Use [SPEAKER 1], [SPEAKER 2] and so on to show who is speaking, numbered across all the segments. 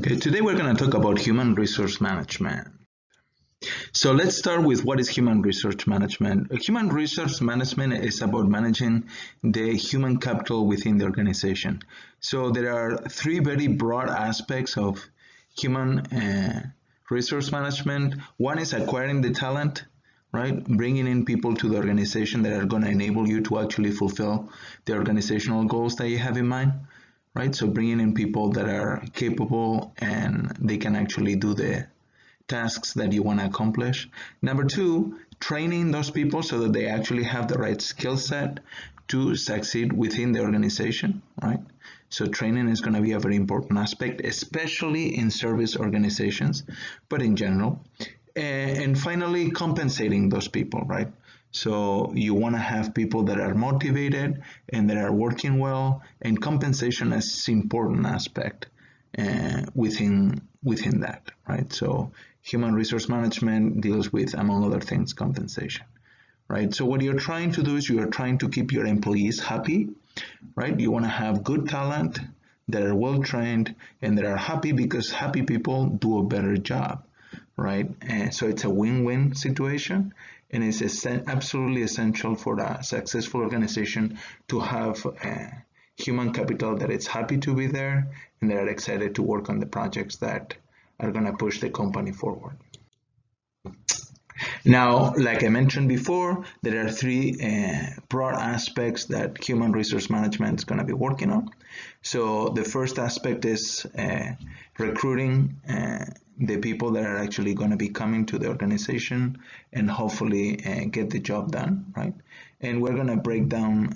[SPEAKER 1] Okay, today we're going to talk about human resource management. So let's start with what is human resource management. Human resource management is about managing the human capital within the organization. So there are three very broad aspects of human resource management. One is acquiring the talent, right? Bringing in people to the organization that are going to enable you to actually fulfill the organizational goals that you have in mind. Right, so bringing in people that are capable and they can actually do the tasks that you want to accomplish. Number two, training those people so that they actually have the right skill set to succeed within the organization, right? So training is going to be a very important aspect, especially in service organizations, but in general. And finally, compensating those people, right? So you want to have people that are motivated and that are working well, and compensation is an important aspect within that, right? So human resource management deals with, among other things, compensation, right? So what you're trying to do is you are trying to keep your employees happy, right? You want to have good talent that are well trained and that are happy, because happy people do a better job, right? And so it's a win-win situation. And it's absolutely essential for a successful organization to have human capital that is happy to be there and that are excited to work on the projects that are going to push the company forward. Now, like I mentioned before, there are three broad aspects that human resource management is going to be working on. So the first aspect is recruiting the people that are actually going to be coming to the organization and hopefully get the job done, right? And we're going to break down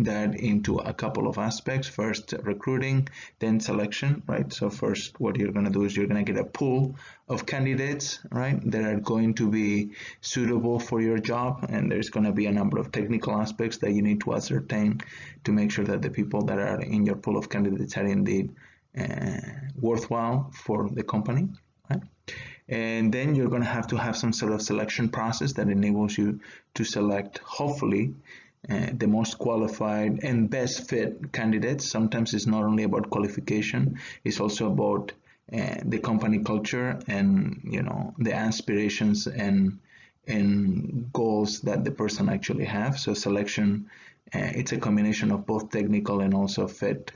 [SPEAKER 1] that into a couple of aspects. First, recruiting, then selection, right? So first, what you're going to do is you're going to get a pool of candidates, right, that are going to be suitable for your job. And there's going to be a number of technical aspects that you need to ascertain to make sure that the people that are in your pool of candidates are indeed worthwhile for the company. And then you're going to have some sort of selection process that enables you to select, hopefully, the most qualified and best fit candidates. Sometimes it's not only about qualification, it's also about the company culture and, you know, the aspirations and goals that the person actually have. So selection, it's a combination of both technical and also fit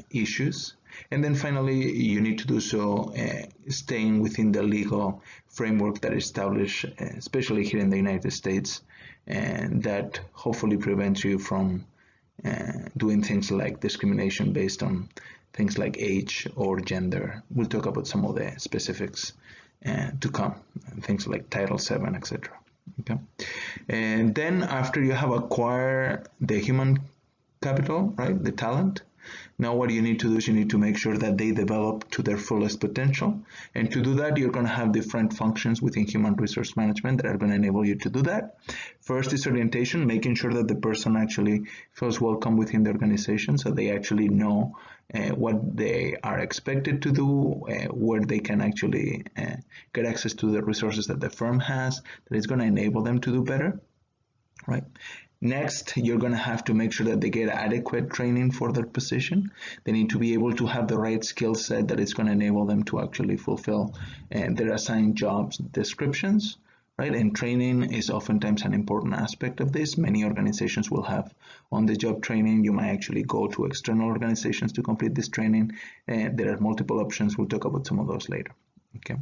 [SPEAKER 1] issues. And then finally, you need to do so staying within the legal framework that is established, especially here in the United States, and that hopefully prevents you from doing things like discrimination based on things like age or gender. We'll talk about some of the specifics to come, things like Title VII, etc. Okay, and then after you have acquired the human capital, right, the talent, now what you need to do is you need to make sure that they develop to their fullest potential. And to do that, you're going to have different functions within human resource management that are going to enable you to do that. First is orientation, making sure that the person actually feels welcome within the organization, so they actually know what they are expected to do, where they can actually get access to the resources that the firm has, that is going to enable them to do better, right? Next, you're going to have to make sure that they get adequate training for their position. They need to be able to have the right skill set that is going to enable them to actually fulfill their assigned jobs descriptions, right? And training is oftentimes an important aspect of this. Many organizations will have on-the-job training. You might actually go to external organizations to complete this training. There are multiple options. We'll talk about some of those later. Okay,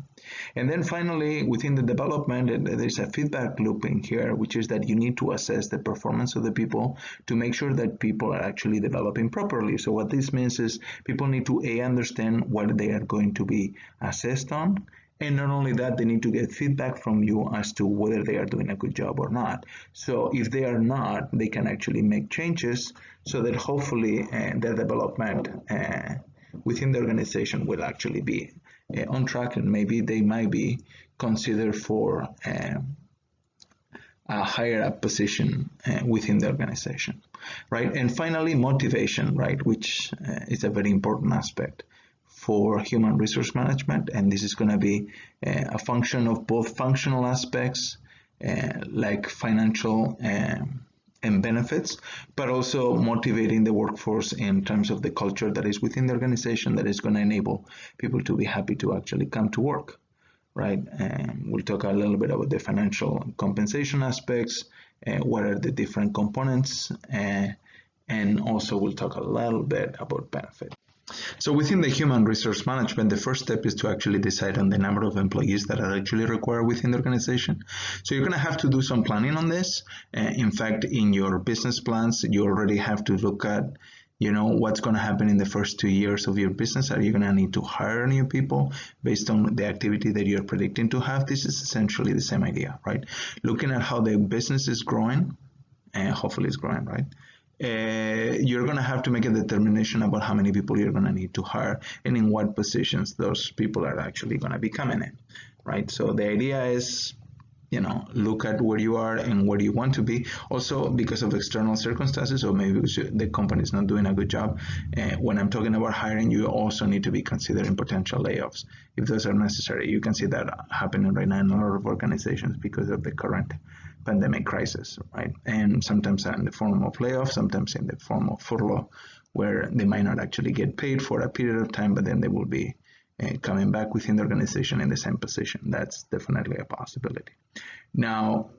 [SPEAKER 1] and then finally, within the development, there's a feedback loop in here, which is that you need to assess the performance of the people to make sure that people are actually developing properly. So what this means is people need to understand what they are going to be assessed on, and not only that, they need to get feedback from you as to whether they are doing a good job or not. So if they are not, they can actually make changes so that hopefully their development within the organization will actually be on track, and maybe they might be considered for a higher up position within the organization, right? And finally, motivation, right, which is a very important aspect for human resource management, and this is going to be a function of both functional aspects like financial and benefits, but also motivating the workforce in terms of the culture that is within the organization that is going to enable people to be happy to actually come to work, right? And we'll talk a little bit about the financial compensation aspects, what are the different components, and also we'll talk a little bit about benefit. So within the human resource management, the first step is to actually decide on the number of employees that are actually required within the organization. So you're going to have to do some planning on this. In fact, in your business plans, you already have to look at, what's going to happen in the first 2 years of your business. Are you going to need to hire new people based on the activity that you're predicting to have? This is essentially the same idea, right? Looking at how the business is growing, and hopefully it's growing, right? You're going to have to make a determination about how many people you're going to need to hire and in what positions those people are actually going to be coming in, right? So the idea is, look at where you are and where you want to be. Also, because of external circumstances, or maybe the company is not doing a good job. When I'm talking about hiring, you also need to be considering potential layoffs if those are necessary. You can see that happening right now in a lot of organizations because of the current pandemic crisis, right? And sometimes in the form of layoffs, sometimes in the form of furlough, where they might not actually get paid for a period of time, but then they will be coming back within the organization in the same position. That's definitely a possibility. Now,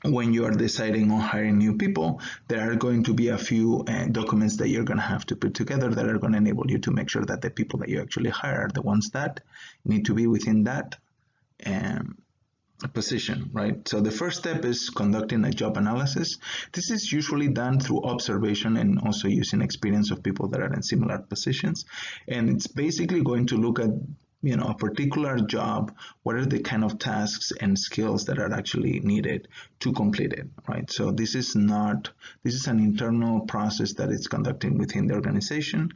[SPEAKER 1] when you are deciding on hiring new people, there are going to be a few documents that you're going to have to put together that are going to enable you to make sure that the people that you actually hire are the ones that need to be within that position, right? So the first step is conducting a job analysis. This is usually done through observation and also using experience of people that are in similar positions. And it's basically going to look at, a particular job, what are the kind of tasks and skills that are actually needed to complete it, right? So this is an internal process that is conducting within the organization.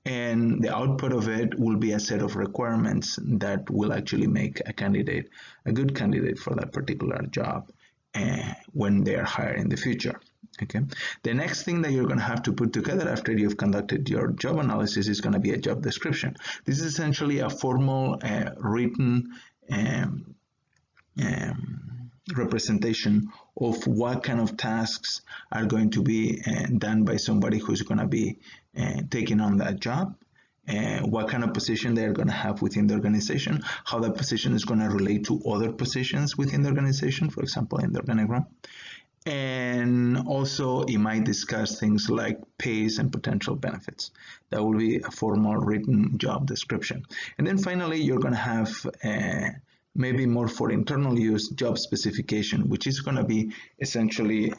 [SPEAKER 1] And the output of it will be a set of requirements that will actually make a candidate a good candidate for that particular job when they are hired in the future. Okay. The next thing that you're going to have to put together after you've conducted your job analysis is going to be a job description. This is essentially a formal written representation of what kind of tasks are going to be done by somebody who's going to be taking on that job, what kind of position they're going to have within the organization, how that position is going to relate to other positions within the organization, for example, in the organigram. And also it might discuss things like pays and potential benefits. That will be a formal written job description. And then finally, you're going to have maybe more for internal use job specification, which is going to be essentially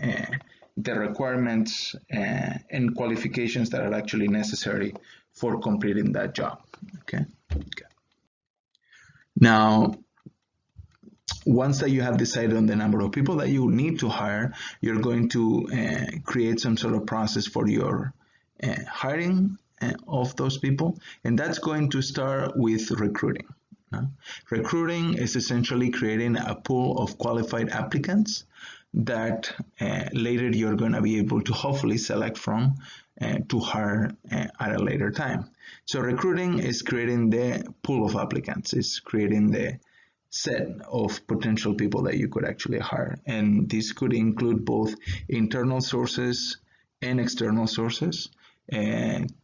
[SPEAKER 1] the requirements and qualifications that are actually necessary for completing that job. Okay. Now, once that you have decided on the number of people that you need to hire, you're going to create some sort of process for your hiring of those people, and that's going to start with recruiting. Recruiting is essentially creating a pool of qualified applicants that later you're going to be able to hopefully select from to hire at a later time. So recruiting is creating the pool of applicants, it's creating the set of potential people that you could actually hire. And this could include both internal sources and external sources.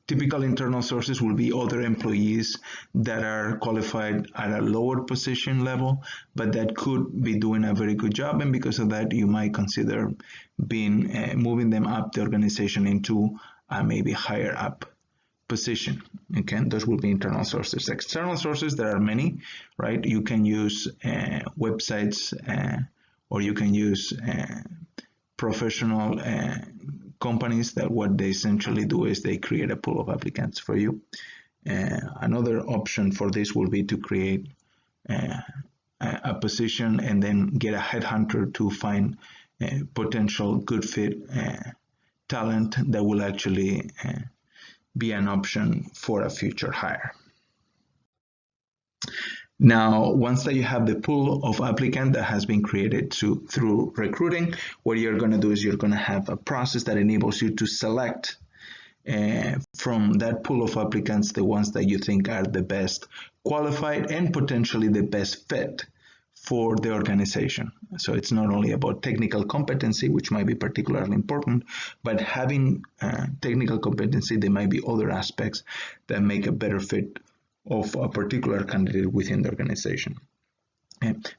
[SPEAKER 1] Typical internal sources will be other employees that are qualified at a lower position level, but that could be doing a very good job. And because of that, you might consider moving them up the organization into a maybe higher up position. Okay, those will be internal sources. External sources, there are many, right? You can use websites or you can use professional companies that what they essentially do is they create a pool of applicants for you. Another option for this will be to create a position and then get a headhunter to find potential good fit talent that will actually be an option for a future hire. Now, once that you have the pool of applicant that has been created through recruiting, what you're going to do is you're going to have a process that enables you to select from that pool of applicants the ones that you think are the best qualified and potentially the best fit for the organization. So it's not only about technical competency, which might be particularly important, but having technical competency, there might be other aspects that make a better fit of a particular candidate within the organization.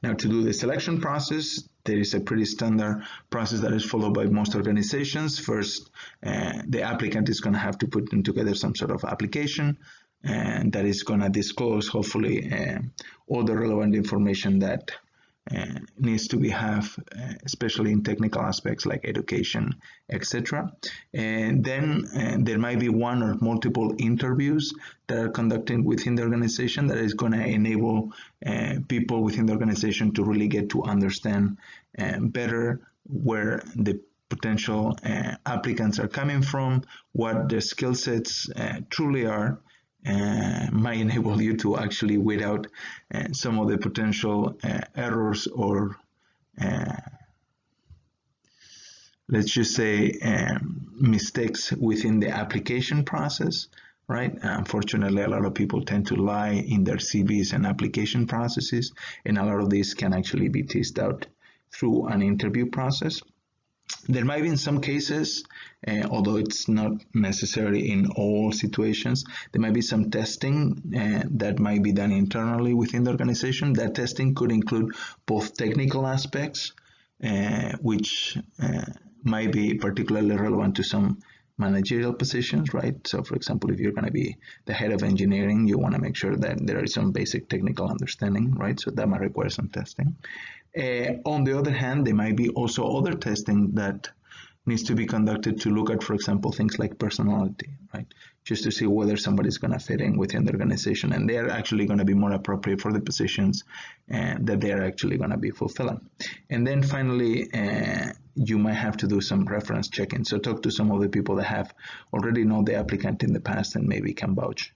[SPEAKER 1] Now, to do the selection process, there is a pretty standard process that is followed by most organizations. First, the applicant is going to have to put together some sort of application, and that is going to disclose, hopefully, all the relevant information that needs to be especially in technical aspects like education, etc. And then there might be one or multiple interviews that are conducted within the organization that is going to enable people within the organization to really get to understand better where the potential applicants are coming from, what their skill sets truly are, might enable you to actually weed out some of the potential errors or let's just say mistakes within the application process, right? Unfortunately, a lot of people tend to lie in their CVs and application processes, and a lot of these can actually be teased out through an interview process. There might be in some cases, although it's not necessary in all situations, there might be some testing that might be done internally within the organization. That testing could include both technical aspects, which might be particularly relevant to some managerial positions, right? So for example, if you're going to be the head of engineering, you want to make sure that there is some basic technical understanding, right? So that might require some testing. On the other hand, there might be also other testing that needs to be conducted to look at, for example, things like personality, right? Just to see whether somebody's going to fit in within the organization and they're actually going to be more appropriate for the positions that they're actually going to be fulfilling. And then finally, you might have to do some reference checking. So talk to some of the people that have already known the applicant in the past and maybe can vouch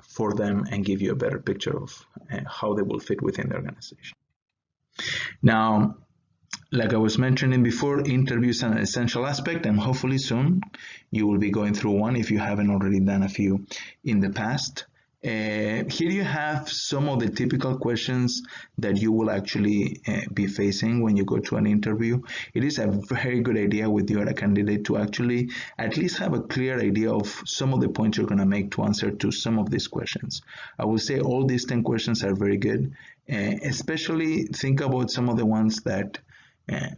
[SPEAKER 1] for them and give you a better picture of how they will fit within the organization. Now, like I was mentioning before, interviews are an essential aspect, and hopefully soon you will be going through one if you haven't already done a few in the past. Here you have some of the typical questions that you will actually be facing when you go to an interview. It is a very good idea with your candidate to actually at least have a clear idea of some of the points you're going to make to answer to some of these questions. I will say all these 10 questions are very good, especially think about some of the ones that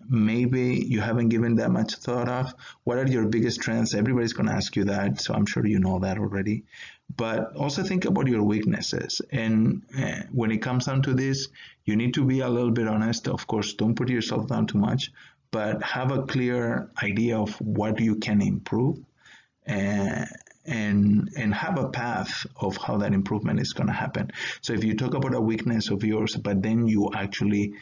[SPEAKER 1] maybe you haven't given that much thought of. What are your biggest strengths? Everybody's going to ask you that, so I'm sure you know that already. But also think about your weaknesses. And when it comes down to this, you need to be a little bit honest. Of course, don't put yourself down too much, but have a clear idea of what you can improve and have a path of how that improvement is going to happen. So if you talk about a weakness of yours, but then you actually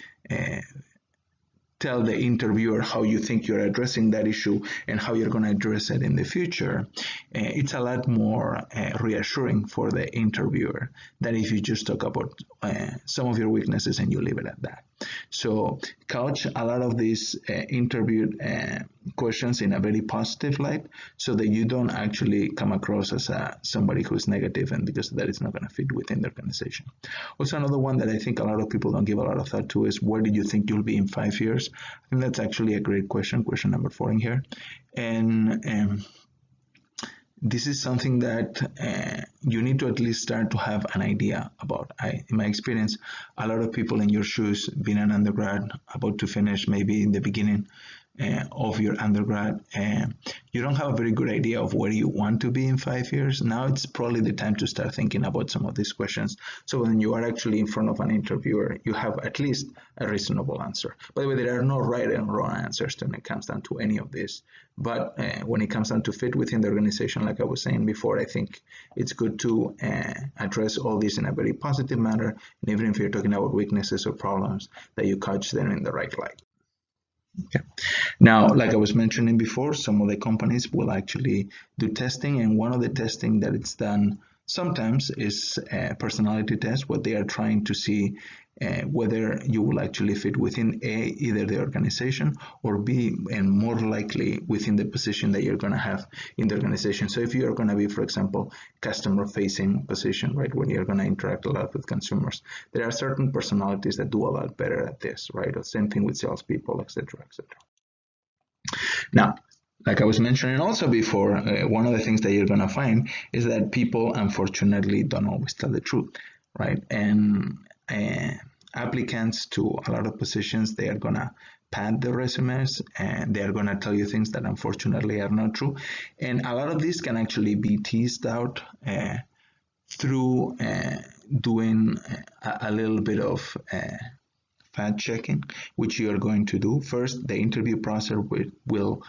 [SPEAKER 1] tell the interviewer how you think you're addressing that issue and how you're going to address it in the future, it's a lot more reassuring for the interviewer than if you just talk about some of your weaknesses and you leave it at that. So couch a lot of these interview questions in a very positive light so that you don't actually come across as somebody who's negative, and because that is not going to fit within the organization. Also, another one that I think a lot of people don't give a lot of thought to is, where do you think you'll be in 5 years? I think that's actually a great question number 4 in here. And this is something that you need to at least start to have an idea about. In my experience, a lot of people in your shoes, being an undergrad, about to finish maybe in the beginning of your undergrad, you don't have a very good idea of where you want to be in 5 years. Now it's probably the time to start thinking about some of these questions. So when you are actually in front of an interviewer, you have at least a reasonable answer. By the way, there are no right and wrong answers when it comes down to any of this. But when it comes down to fit within the organization, like I was saying before, I think it's good to address all this in a very positive manner. And even if you're talking about weaknesses or problems, that you couch them in the right light. Okay. Now, like I was mentioning before, some of the companies will actually do testing, and one of the testing that it's done Sometimes it's a personality test, what they are trying to see whether you will actually fit within either the organization or B, and more likely within the position that you're going to have in the organization. So if you are going to be, for example, customer facing position, right, when you're going to interact a lot with consumers, there are certain personalities that do a lot better at this, right? The same thing with salespeople, etc., etc. Now, like I was mentioning also before, one of the things that you're going to find is that people unfortunately don't always tell the truth, right? And applicants to a lot of positions, they are going to pad their resumes and they are going to tell you things that unfortunately are not true. And a lot of these can actually be teased out through doing a little bit of fact checking, which you are going to do. First, the interview process will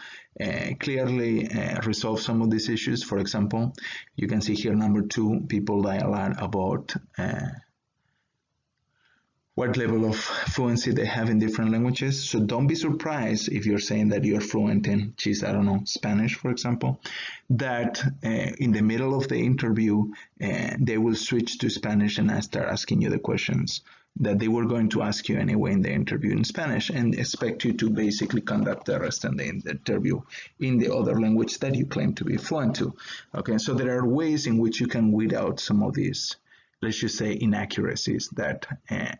[SPEAKER 1] clearly resolve some of these issues. For example, you can see here number 2, people lie a lot about what level of fluency they have in different languages. So don't be surprised if you're saying that you're fluent in, I don't know, Spanish, for example, that in the middle of the interview, they will switch to Spanish and start asking you the questions that they were going to ask you anyway in the interview in Spanish, and expect you to basically conduct the rest of the interview in the other language that you claim to be fluent to. Okay, so there are ways in which you can weed out some of these, let's just say, inaccuracies that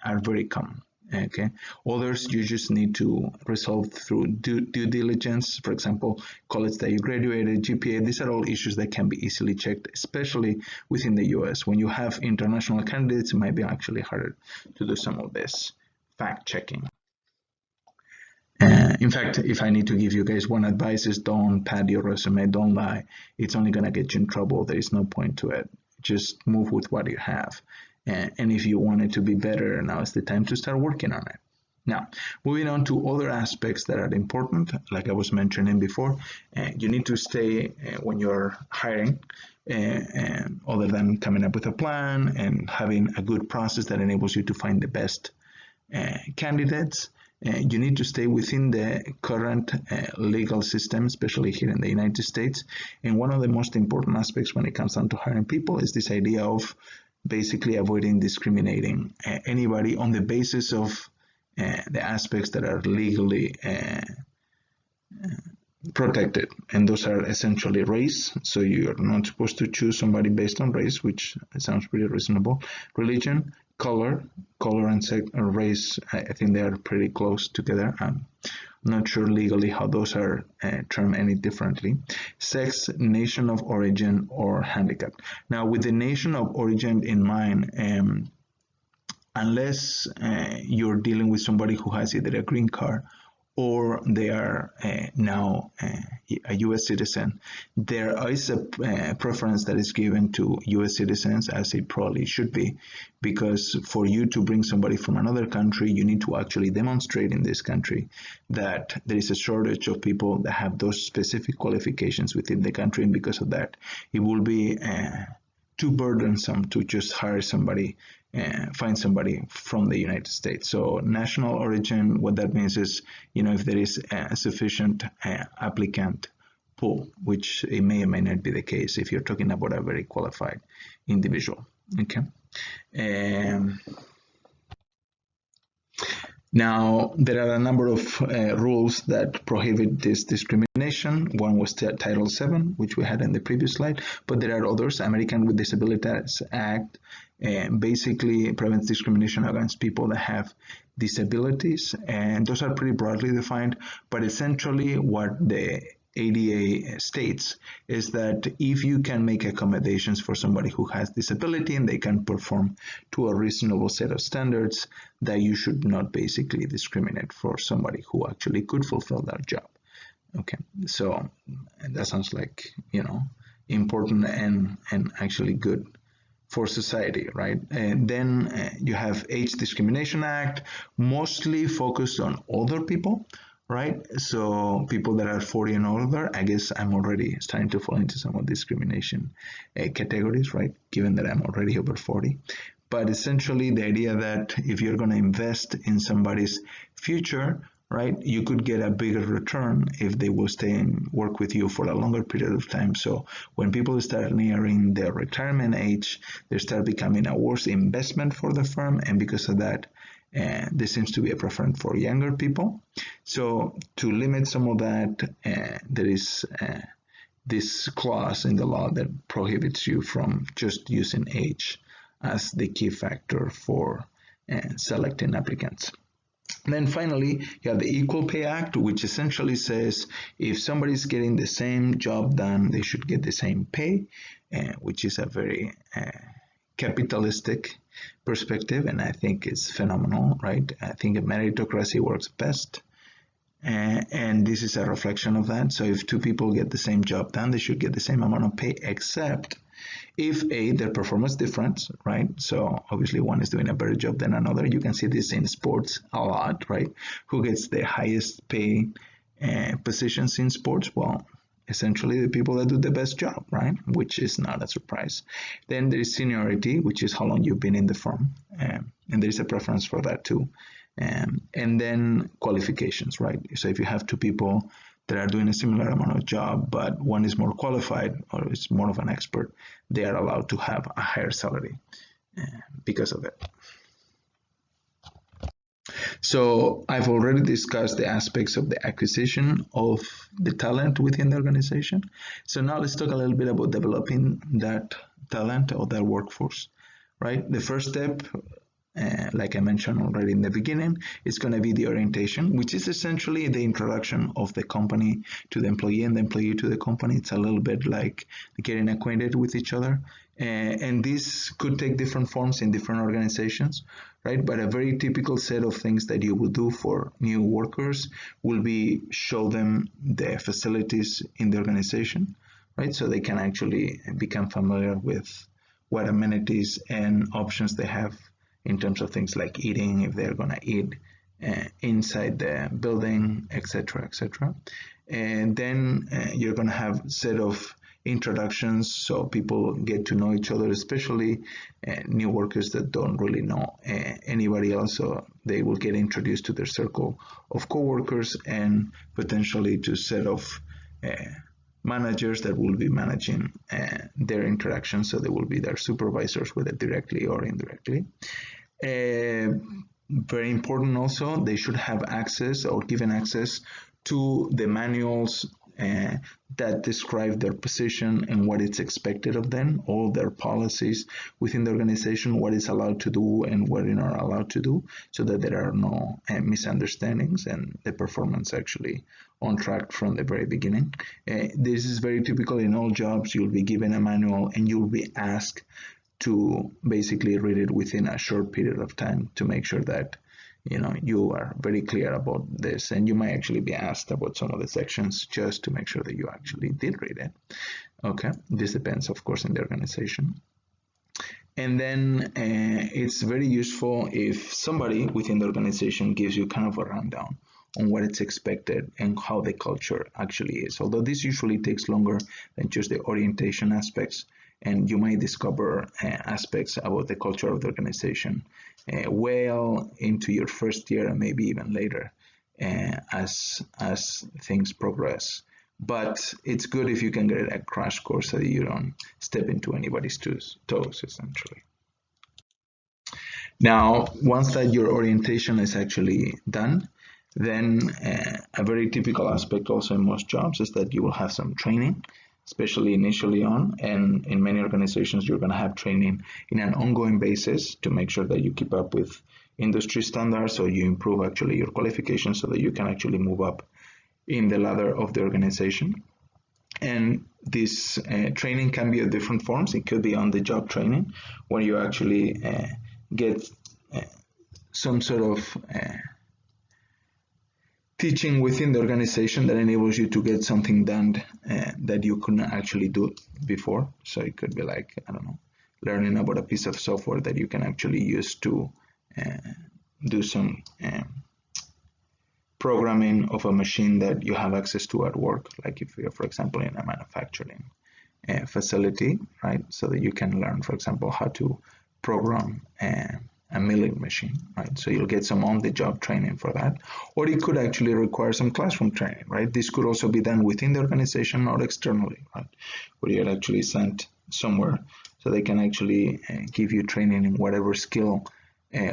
[SPEAKER 1] are very common. Okay, others you just need to resolve through due diligence. For example, college that you graduated, GPA. These are all issues that can be easily checked, especially within the US. When you have international candidates, it might be actually harder to do some of this fact checking. In fact, if I need to give you guys one advice, is don't pad your resume, don't lie. It's only gonna get you in trouble. There is no point to it. Just move with what you have. And if you want it to be better, now is the time to start working on it. Now, moving on to other aspects that are important, like I was mentioning before, you need to stay when you're hiring, other than coming up with a plan and having a good process that enables you to find the best candidates. You need to stay within the current legal system, especially here in the United States. And one of the most important aspects when it comes down to hiring people is this idea of basically avoiding discriminating anybody on the basis of the aspects that are legally protected. And those are essentially race. So you're not supposed to choose somebody based on race, which sounds pretty reasonable. Religion, color and race, I think they are pretty close together. I'm not sure legally how those are termed any differently. Sex, nation of origin, or handicap. Now, with the nation of origin in mind, unless you're dealing with somebody who has either a green card or they are now a U.S. citizen, there is a preference that is given to U.S. citizens, as it probably should be, because for you to bring somebody from another country, you need to actually demonstrate in this country that there is a shortage of people that have those specific qualifications within the country, and because of that, it will be too burdensome to just hire somebody, find somebody from the United States. So national origin, what that means is, if there is a sufficient applicant pool, which it may or may not be the case if you're talking about a very qualified individual. Okay. Now, there are a number of rules that prohibit this discrimination. One was Title VII, which we had in the previous slide, but there are others. American with Disabilities Act basically prevents discrimination against people that have disabilities, and those are pretty broadly defined, but essentially what the ADA states is that if you can make accommodations for somebody who has disability and they can perform to a reasonable set of standards, that you should not basically discriminate for somebody who actually could fulfill that job. Okay, so that sounds like, important and actually good for society, right? And then you have Age Discrimination Act, mostly focused on older people, right? So people that are 40 and older, I guess I'm already starting to fall into some of discrimination categories, right? Given that I'm already over 40. But essentially the idea that if you're going to invest in somebody's future, right? You could get a bigger return if they will stay and work with you for a longer period of time. So when people start nearing their retirement age, they start becoming a worse investment for the firm, and because of that, there seems to be a preference for younger people. So to limit some of that, there is this clause in the law that prohibits you from just using age as the key factor for selecting applicants. And then finally, you have the Equal Pay Act, which essentially says if somebody's getting the same job done, they should get the same pay, which is a very capitalistic perspective, and I think it's phenomenal, right? I think a meritocracy works best. And this is a reflection of that. So if two people get the same job done, they should get the same amount of pay, except if their performance difference, right? So obviously one is doing a better job than another. You can see this in sports a lot, right? Who gets the highest pay positions in sports? Well, essentially the people that do the best job, right? Which is not a surprise. Then there is seniority, which is how long you've been in the firm. And there is a preference for that too. And then qualifications, right? So if you have two people that are doing a similar amount of job, but one is more qualified or is more of an expert, they are allowed to have a higher salary because of it. So I've already discussed the aspects of the acquisition of the talent within the organization. So now let's talk a little bit about developing that talent or that workforce, right? The first step, like I mentioned already in the beginning, it's going to be the orientation, which is essentially the introduction of the company to the employee and the employee to the company. It's a little bit like getting acquainted with each other. And this could take different forms in different organizations, right? But a very typical set of things that you will do for new workers will be show them the facilities in the organization, right? So they can actually become familiar with what amenities and options they have in terms of things like eating, if they're going to eat inside the building, etc., etc. And then you're going to have a set of introductions so people get to know each other, especially new workers that don't really know anybody else, so they will get introduced to their circle of coworkers and potentially to a set of managers that will be managing their interactions, so they will be their supervisors, whether directly or indirectly. Very important also, they should have access or given access to the manuals that describe their position and what is expected of them, all their policies within the organization, what is allowed to do and what you're not allowed to do, so that there are no misunderstandings and the performance actually on track from the very beginning. This is very typical in all jobs. You'll be given a manual and you'll be asked to basically read it within a short period of time to make sure that you are very clear about this, and you might actually be asked about some of the sections just to make sure that you actually did read it. Okay, this depends, of course, in the organization. And then it's very useful if somebody within the organization gives you kind of a rundown on what it's expected and how the culture actually is. Although this usually takes longer than just the orientation aspects, and you might discover aspects about the culture of the organization well into your first year and maybe even later as things progress. But it's good if you can get a crash course so that you don't step into anybody's toes, essentially. Now, once that your orientation is actually done, then a very typical aspect also in most jobs is that you will have some training, especially initially on, and in many organizations you're going to have training in an ongoing basis to make sure that you keep up with industry standards, or you improve actually your qualifications so that you can actually move up in the ladder of the organization. And this training can be of different forms. It could be on-the-job training, where you actually get some sort of teaching within the organization that enables you to get something done that you couldn't actually do before. So it could be like, I don't know, learning about a piece of software that you can actually use to do some programming of a machine that you have access to at work, like if you're, for example, in a manufacturing facility, right? So that you can learn, for example, how to program a a milling machine, right? So you'll get some on-the-job training for that, or it could actually require some classroom training, right? This could also be done within the organization or externally, right? Where you're actually sent somewhere so they can actually give you training in whatever skill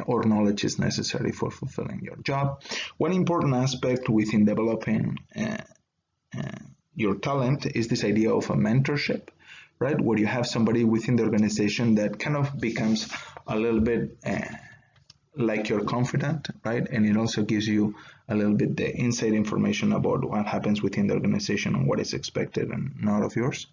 [SPEAKER 1] or knowledge is necessary for fulfilling your job. One important aspect within developing your talent is this idea of a mentorship, right? Where you have somebody within the organization that kind of becomes a little bit like your confidant, right? And it also gives you a little bit the inside information about what happens within the organization and what is expected and not of yours.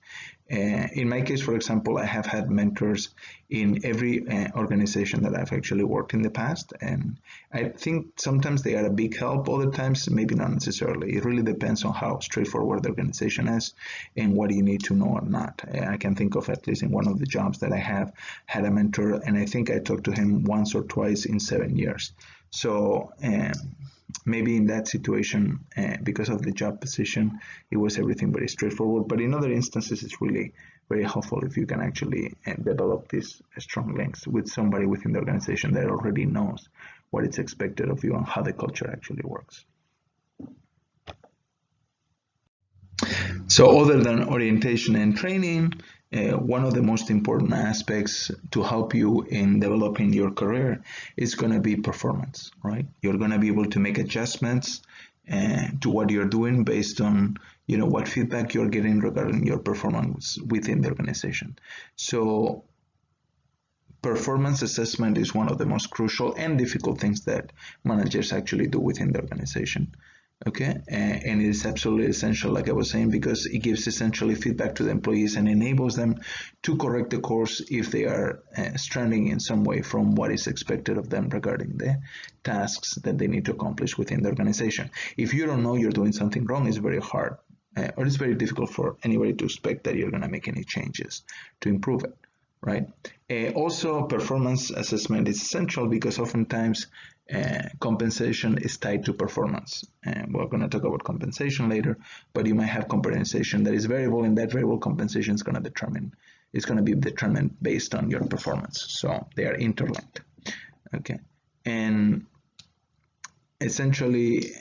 [SPEAKER 1] In my case, for example, I have had mentors in every organization that I've actually worked in the past, and I think sometimes they are a big help, other times maybe not necessarily. It really depends on how straightforward the organization is and what you need to know or not. I can think of, at least in one of the jobs that I have, had a mentor, and I think I talked to him once or twice in 7 years. So maybe in that situation, because of the job position, it was everything very straightforward. But in other instances, it's really very helpful if you can actually develop these strong links with somebody within the organization that already knows what is expected of you and how the culture actually works. So other than orientation and training, one of the most important aspects to help you in developing your career is going to be performance, right? You're going to be able to make adjustments to what you're doing based on, what feedback you're getting regarding your performance within the organization. So performance assessment is one of the most crucial and difficult things that managers actually do within the organization. Okay, and it is absolutely essential, like I was saying, because it gives essentially feedback to the employees and enables them to correct the course if they are stranding in some way from what is expected of them regarding the tasks that they need to accomplish within the organization. If you don't know you're doing something wrong, it's very hard, or it's very difficult for anybody to expect that you're going to make any changes to improve it, right? Also, performance assessment is essential because oftentimes compensation is tied to performance. We're going to talk about compensation later, but you might have compensation that is variable, and that variable compensation is going to be determined based on your performance. So they are interlinked. Okay, and essentially,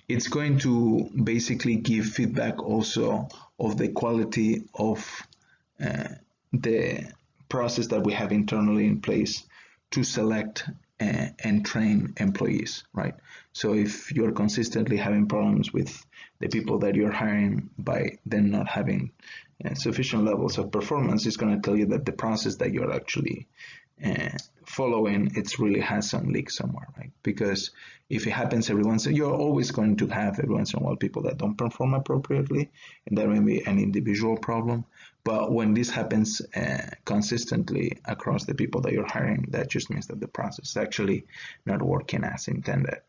[SPEAKER 1] it's going to basically give feedback also of the quality of the process that we have internally in place to select and train employees, right? So if you're consistently having problems with the people that you're hiring by them not having sufficient levels of performance, it's going to tell you that the process that you're actually following, it really has some leak somewhere, right? Because if it happens every once, you're always going to have every once in a while people that don't perform appropriately, and that may be an individual problem. But when this happens consistently across the people that you're hiring, that just means that the process is actually not working as intended.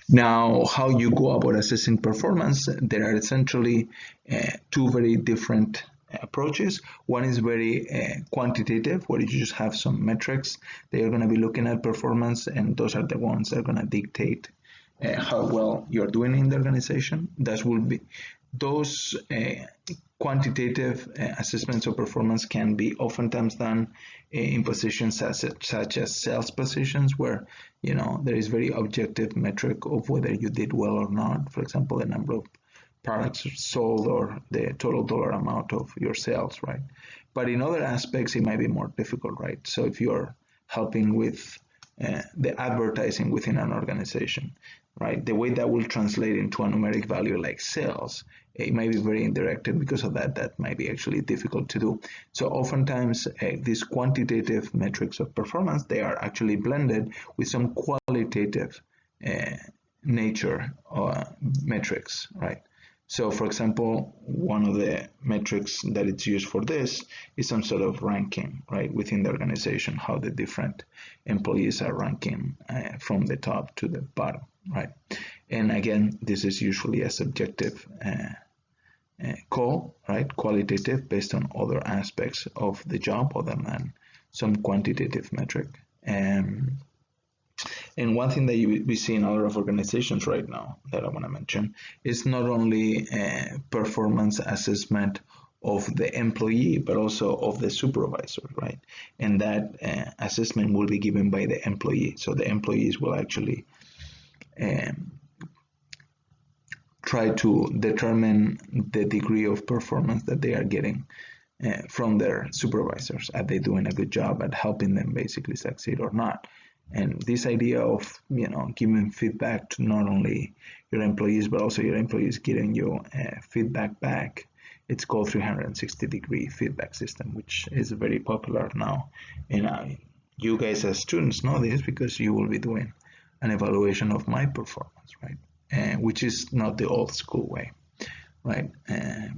[SPEAKER 1] Now, how you go about assessing performance, there are essentially two very different approaches. One is very quantitative, where you just have some metrics that you're going to be looking at performance, and those are the ones that are going to dictate how well you're doing in the organization. That will be those quantitative assessments of performance can be oftentimes done in positions such as sales positions, where there is very objective metric of whether you did well or not. For example, the number of products sold or the total dollar amount of your sales, right? But in other aspects, it might be more difficult, right? So if you're helping with the advertising within an organization, right? The way that will translate into a numeric value like sales, it might be very indirect, and because of that, that might be actually difficult to do. So oftentimes, these quantitative metrics of performance, they are actually blended with some qualitative nature metrics, right? So for example, one of the metrics that it's used for this is some sort of ranking, right, within the organization, how the different employees are ranking from the top to the bottom, right? And again, this is usually a subjective call, right, qualitative, based on other aspects of the job other than some quantitative metric. And one thing that we see in a lot of organizations right now that I want to mention is not only performance assessment of the employee, but also of the supervisor, right? And that assessment will be given by the employee. So the employees will actually try to determine the degree of performance that they are getting from their supervisors. Are they doing a good job at helping them basically succeed or not? And this idea of giving feedback to not only your employees but also your employees giving you feedback back, it's called 360-degree feedback system, which is very popular now. And you guys as students know this because you will be doing an evaluation of my performance, right? Which is not the old school way, right?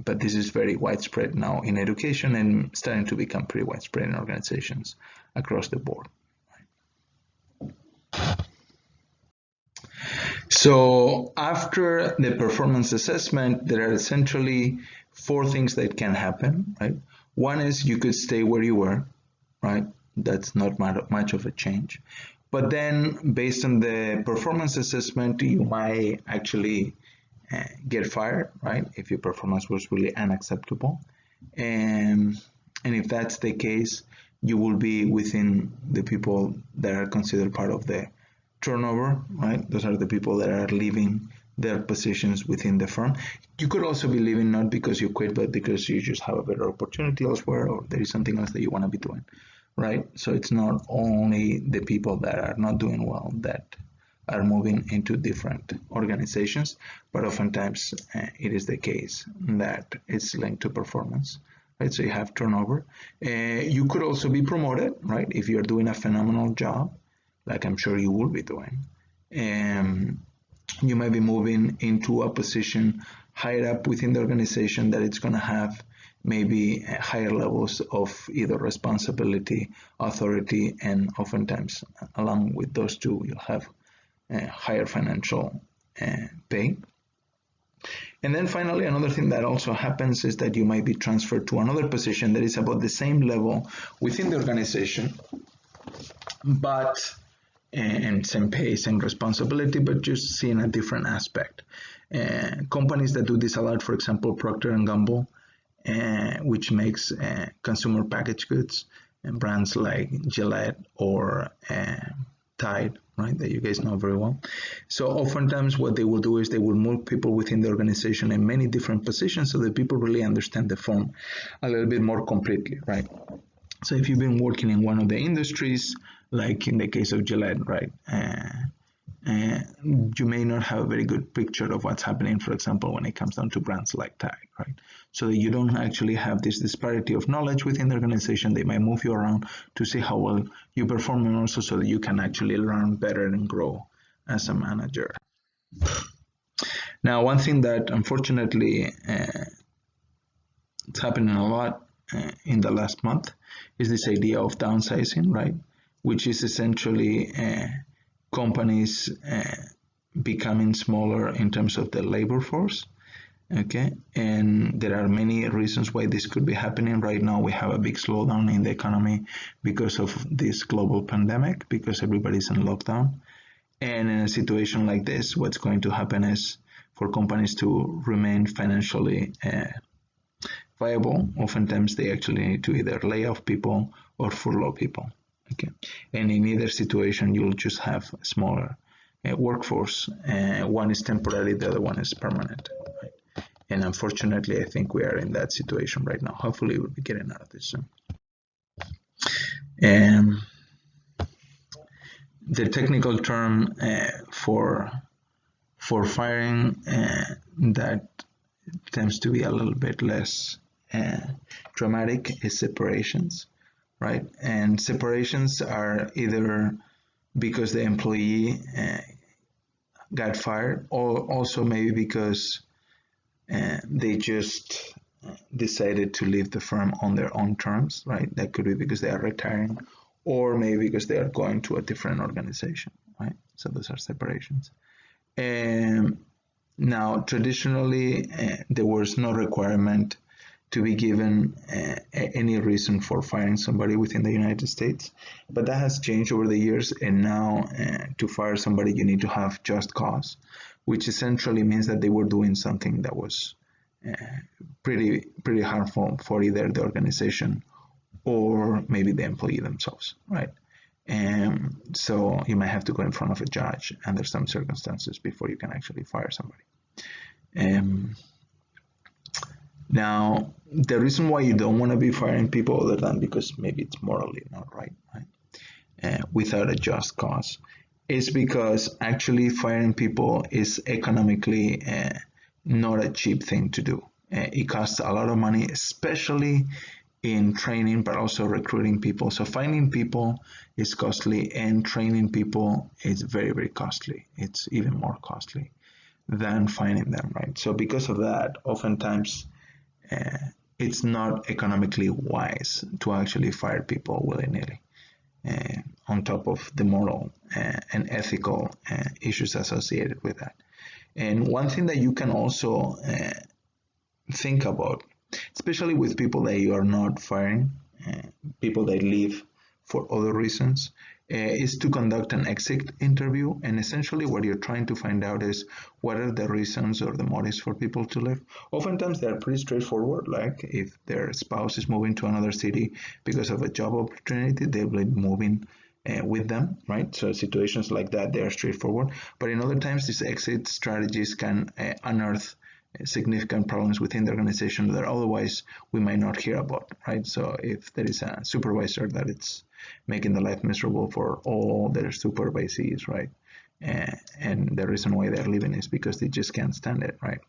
[SPEAKER 1] But this is very widespread now in education and starting to become pretty widespread in organizations across the board. So after the performance assessment, there are essentially 4 things that can happen, right? One is you could stay where you were, right? That's not much of a change. But then based on the performance assessment, you might actually get fired, right? If your performance was really unacceptable. And if that's the case, you will be within the people that are considered part of the turnover, right? Those are the people that are leaving their positions within the firm. You could also be leaving not because you quit, but because you just have a better opportunity elsewhere, or there is something else that you want to be doing, right? So it's not only the people that are not doing well that are moving into different organizations, but oftentimes it is the case that it's linked to performance, right? So you have turnover. You could also be promoted, right? If you're doing a phenomenal job, like I'm sure you will be doing. You might be moving into a position higher up within the organization that it's going to have maybe higher levels of either responsibility, authority, and oftentimes along with those two, you'll have higher financial pay. And then finally, another thing that also happens is that you might be transferred to another position that is about the same level within the organization, but and same pay, same responsibility, but just seeing a different aspect. Companies that do this a lot, for example, Procter & Gamble, which makes consumer packaged goods, and brands like Gillette or Tide, right, that you guys know very well. So oftentimes what they will do is they will move people within the organization in many different positions so that people really understand the firm a little bit more completely, right? So if you've been working in one of the industries, like in the case of Gillette, right, you may not have a very good picture of what's happening, for example, when it comes down to brands like Tide, right? So that you don't actually have this disparity of knowledge within the organization. They might move you around to see how well you perform, and also so that you can actually learn better and grow as a manager. Now, one thing that unfortunately it's happening a lot in the last month is this idea of downsizing, right? Which is essentially companies becoming smaller in terms of the labor force, okay? And there are many reasons why this could be happening. Right now, we have a big slowdown in the economy because of this global pandemic, because everybody's in lockdown. And in a situation like this, what's going to happen is for companies to remain financially viable, oftentimes they actually need to either lay off people or furlough people. Okay, and in either situation, you'll just have a smaller workforce. One is temporary, the other one is permanent. Right? And unfortunately, I think we are in that situation right now. Hopefully, we'll be getting out of this soon. The technical term for firing that tends to be a little bit less dramatic is separations. Right, and separations are either because the employee got fired, or also maybe because they just decided to leave the firm on their own terms, right? That could be because they are retiring, or maybe because they are going to a different organization, right? So those are separations. Now, traditionally, there was no requirement to be given any reason for firing somebody within the United States, but that has changed over the years, and now to fire somebody you need to have just cause, which essentially means that they were doing something that was pretty harmful for either the organization or maybe the employee themselves, right? And so you might have to go in front of a judge under some circumstances before you can actually fire somebody. Now, the reason why you don't want to be firing people other than because maybe it's morally not right, without a just cause, is because actually firing people is economically not a cheap thing to do. It costs a lot of money, especially in training, but also recruiting people. So finding people is costly, and training people is very, very costly. It's even more costly than finding them, right? So because of that, oftentimes it's not economically wise to actually fire people willy-nilly, on top of the moral and ethical issues associated with that. And one thing that you can also think about, especially with people that you are not firing, people that leave for other reasons, is to conduct an exit interview. And essentially what you're trying to find out is what are the reasons or the motives for people to leave. Oftentimes they're pretty straightforward, like if their spouse is moving to another city because of a job opportunity, they'll be moving with them, right? So situations like that, they are straightforward. But in other times, these exit strategies can unearth significant problems within the organization that otherwise we might not hear about, right? So if there is a supervisor that it's making the life miserable for all their supervisees, right? And the reason why they're leaving is because they just can't stand it, right?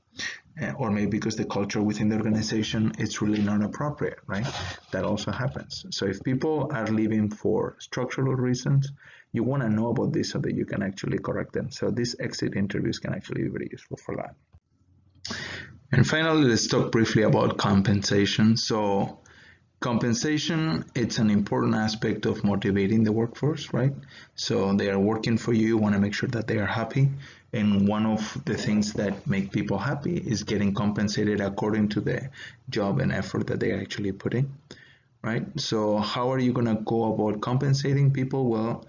[SPEAKER 1] Or maybe because the culture within the organization is really not appropriate, right? That also happens. So if people are leaving for structural reasons, you want to know about this so that you can actually correct them. So these exit interviews can actually be very useful for that. And finally, let's talk briefly about compensation. So compensation, it's an important aspect of motivating the workforce, right? So they are working for you, you want to make sure that they are happy. And one of the things that make people happy is getting compensated according to the job and effort that they actually put in, right? So how are you going to go about compensating people? Well,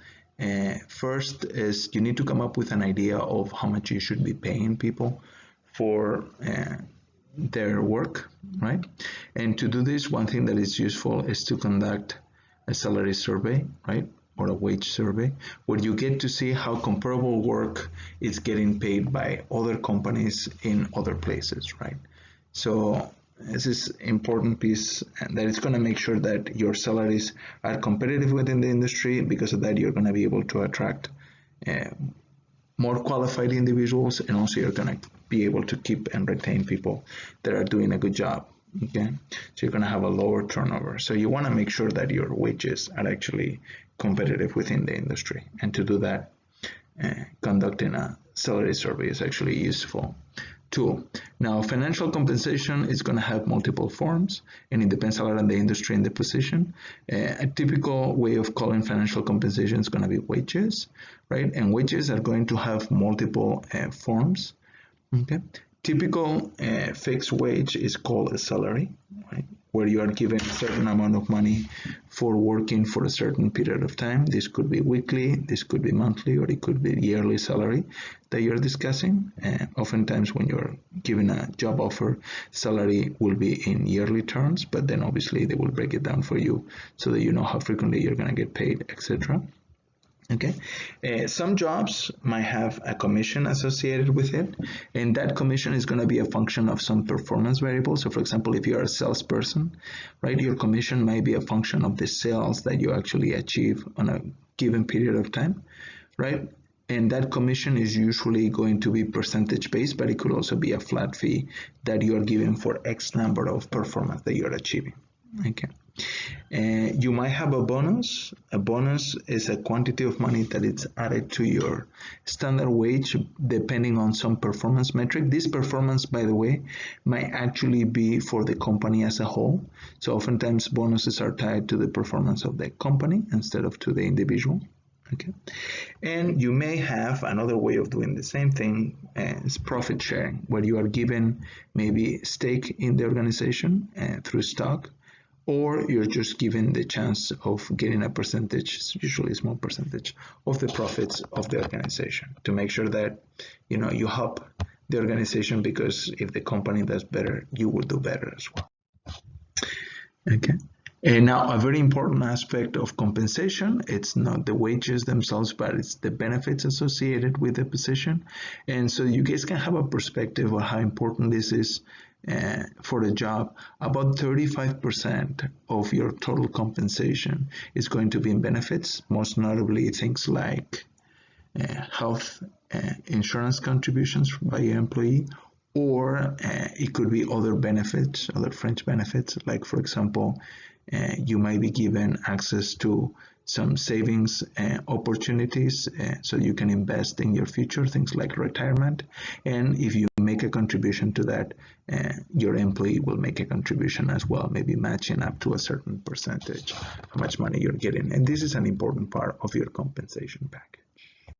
[SPEAKER 1] first is you need to come up with an idea of how much you should be paying people for their work, right? And to do this, one thing that is useful is to conduct a salary survey, right? Or a wage survey, where you get to see how comparable work is getting paid by other companies in other places, right? So this is important piece, and that it's going to make sure that your salaries are competitive within the industry. Because of that, you're going to be able to attract more qualified individuals, and also you're going to be able to keep and retain people that are doing a good job. Okay, so you're going to have a lower turnover. So you want to make sure that your wages are actually competitive within the industry, and to do that, conducting a salary survey is actually useful tool. Now, financial compensation is going to have multiple forms, and it depends a lot on the industry and the position. A typical way of calling financial compensation is going to be wages, right? And wages are going to have multiple forms. Okay. Typical fixed wage is called a salary, right? Where you are given a certain amount of money for working for a certain period of time. This could be weekly, this could be monthly, or it could be yearly salary that you're discussing. Oftentimes when you're given a job offer, salary will be in yearly terms, but then obviously they will break it down for you so that you know how frequently you're going to get paid, etc. Okay, some jobs might have a commission associated with it, and that commission is going to be a function of some performance variables. So for example, if you're a salesperson, right, your commission might be a function of the sales that you actually achieve on a given period of time, right? And that commission is usually going to be percentage based, but it could also be a flat fee that you are given for X number of performance that you're achieving. Okay. You might have a bonus. A bonus is a quantity of money that is added to your standard wage depending on some performance metric. This performance, by the way, might actually be for the company as a whole. So oftentimes bonuses are tied to the performance of the company instead of to the individual. Okay. And you may have another way of doing the same thing as profit sharing, where you are given maybe stake in the organization through stock, or you're just given the chance of getting a percentage, usually a small percentage, of the profits of the organization to make sure that you help the organization, because if the company does better, you will do better as well. Okay. And now a very important aspect of compensation, it's not the wages themselves, but it's the benefits associated with the position. And so you guys can have a perspective of how important this is for the job. About 35% of your total compensation is going to be in benefits, most notably things like health insurance contributions by your employee, or it could be other benefits, other fringe benefits, like for example, you might be given access to some savings opportunities so you can invest in your future, things like retirement. And if you make a contribution to that, your employee will make a contribution as well, maybe matching up to a certain percentage how much money you're getting. And this is an important part of your compensation package.